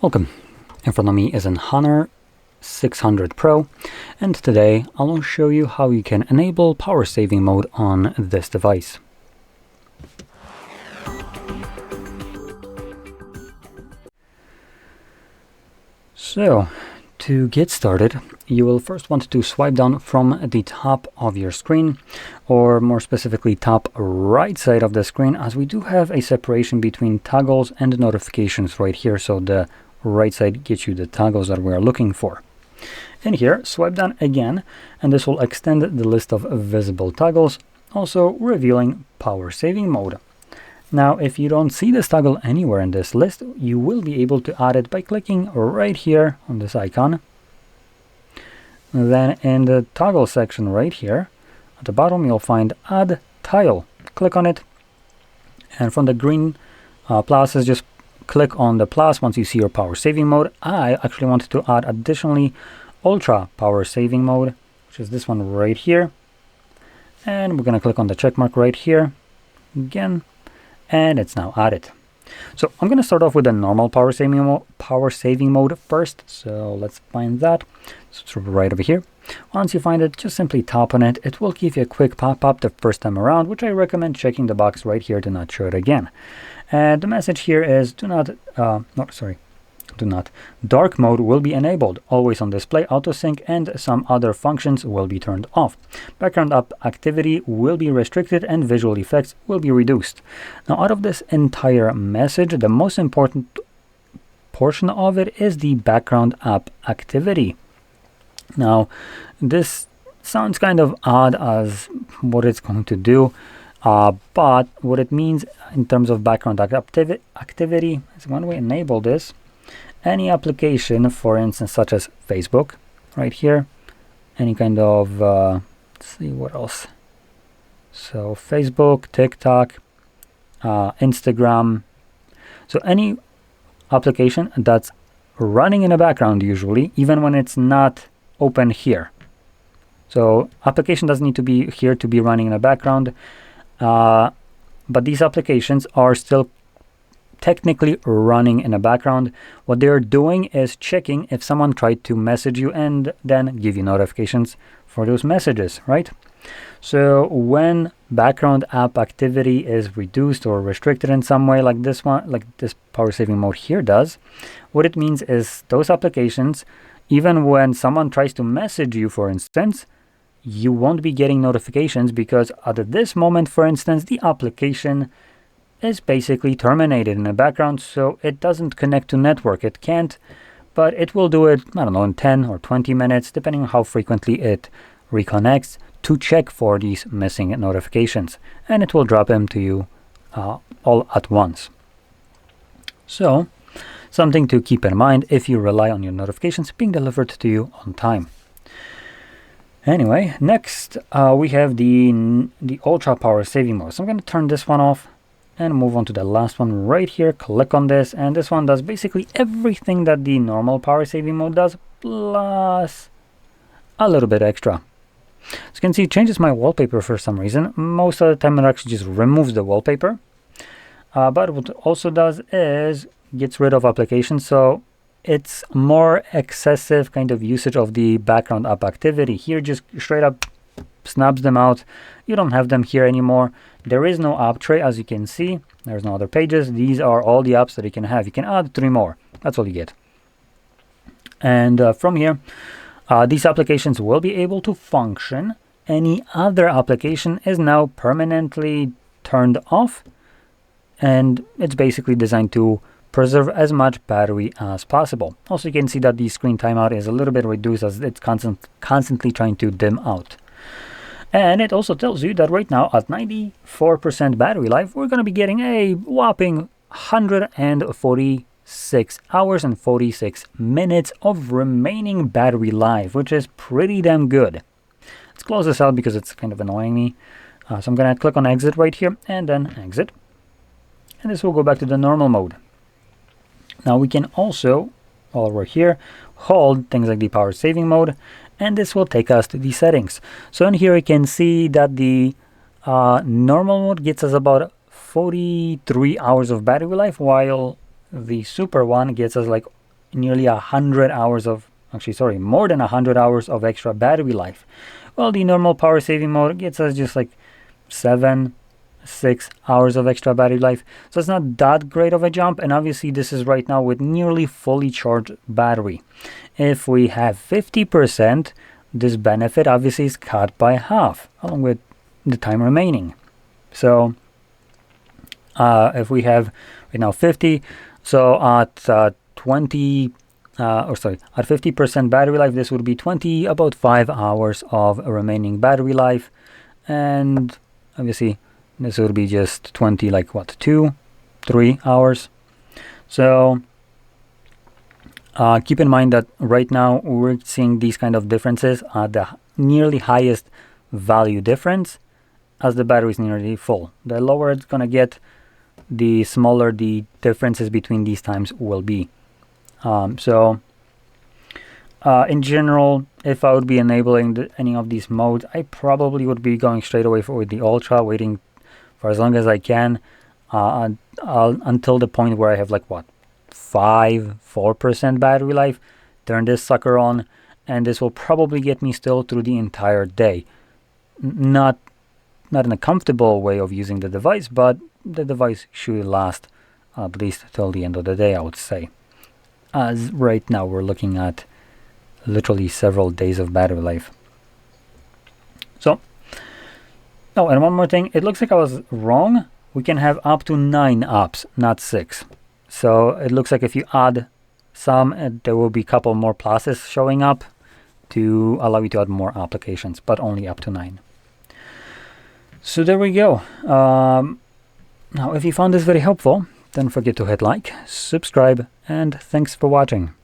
Welcome. In front of me is an Honor 600 Pro, and today I will show you how you can enable power saving mode on this device. So, to get started, you will first want to swipe down from the top of your screen, or more specifically top right side of the screen, as we do have a separation between toggles and notifications right here. So the right side gets you the toggles that we are looking for. In here, swipe down again, and this will extend the list of visible toggles, also revealing power saving mode. Now, if you don't see this toggle anywhere in this list, you will be able to add it by clicking right here on this icon. And then in the toggle section right here, at the bottom, you'll find Add Tile. Click on it, and from the green pluses, just click on the plus once you see your power saving mode. I actually wanted to add additionally Ultra Power Saving Mode, which is this one right here. And we're going to click on the check mark right here again, and it's now added. So I'm going to start off with the normal power saving mode first. So let's find that. So it's right over here. Once you find it, just simply tap on it. It will give you a quick pop-up the first time around, which I recommend checking the box right here to not show it again. And the message here is do not. Dark mode will be enabled, always on display, autosync, and some other functions will be turned off. Background app activity will be restricted and visual effects will be reduced. Now, out of this entire message, the most important portion of it is the background app activity. Now, this sounds kind of odd as what it's going to do, but what it means in terms of background activity is when we enable this, any application, for instance, such as Facebook, right here, any kind of, let's see what else. So Facebook, TikTok, Instagram. So any application that's running in the background usually, even when it's not open here. So application doesn't need to be here to be running in the background, but these applications are still technically running in the background. What they're doing is checking if someone tried to message you and then give you notifications for those messages, right? So when background app activity is reduced or restricted in some way, like this one, like this power saving mode here does, what it means is those applications, even when someone tries to message you, for instance, you won't be getting notifications because at this moment, for instance, the application is basically terminated in the background, so it doesn't connect to network. It can't, but it will do it, I don't know, in 10 or 20 minutes, depending on how frequently it reconnects, to check for these missing notifications, and it will drop them to you all at once. So, something to keep in mind if you rely on your notifications being delivered to you on time. Anyway, next we have the Ultra Power Saving Mode. So I'm going to turn this one off and move on to the last one right here. Click on this, and this one does basically everything that the normal power saving mode does, plus a little bit extra. As you can see, it changes my wallpaper for some reason. Most of the time it actually just removes the wallpaper, but what it also does is gets rid of applications, so it's more excessive kind of usage of the background app activity. Here just straight up snaps them out. You don't have them here anymore. There is no app tray, as you can see. There's no other pages. These are all the apps that you can have. You can add 3 more. That's all you get. And from here, these applications will be able to function. Any other application is now permanently turned off, and it's basically designed to preserve as much battery as possible. Also, you can see that the screen timeout is a little bit reduced as it's constantly trying to dim out. And it also tells you that right now at 94% battery life, we're going to be getting a whopping 146 hours and 46 minutes of remaining battery life, which is pretty damn good. Let's close this out because it's kind of annoying me. So I'm going to click on exit right here and then exit. And this will go back to the normal mode. Now we can also, while we're here, hold things like the power saving mode, and this will take us to the settings. So in here you can see that the normal mode gets us about 43 hours of battery life, while the super one gets us like nearly 100 hours of, actually sorry, more than 100 hours of extra battery life. Well, the normal power saving mode gets us just like 6 hours of extra battery life, so it's not that great of a jump. And obviously this is right now with nearly fully charged battery. If we have 50%, this benefit obviously is cut by half along with the time remaining. So if we have right now 50, so at at 50% battery life, this would be about 5 hours of remaining battery life. And obviously this would be just 20, like what, 2-3 hours. So keep in mind that right now we're seeing these kind of differences at the nearly highest value difference as the battery is nearly full. The lower it's gonna get, the smaller the differences between these times will be. In general, if I would be enabling any of these modes, I probably would be going straight away with the Ultra, waiting for as long as I can until the point where I have like what, 4% battery life. Turn this sucker on, and this will probably get me still through the entire day. Not in a comfortable way of using the device, but the device should last at least till the end of the day, I would say. As right now we're looking at literally several days of battery life. So, oh, and one more thing, it looks like I was wrong. We can have up to 9 apps, not 6. So it looks like if you add some, there will be a couple more pluses showing up to allow you to add more applications, but only up to 9. So there we go. Now, if you found this very helpful, don't forget to hit like, subscribe, and thanks for watching.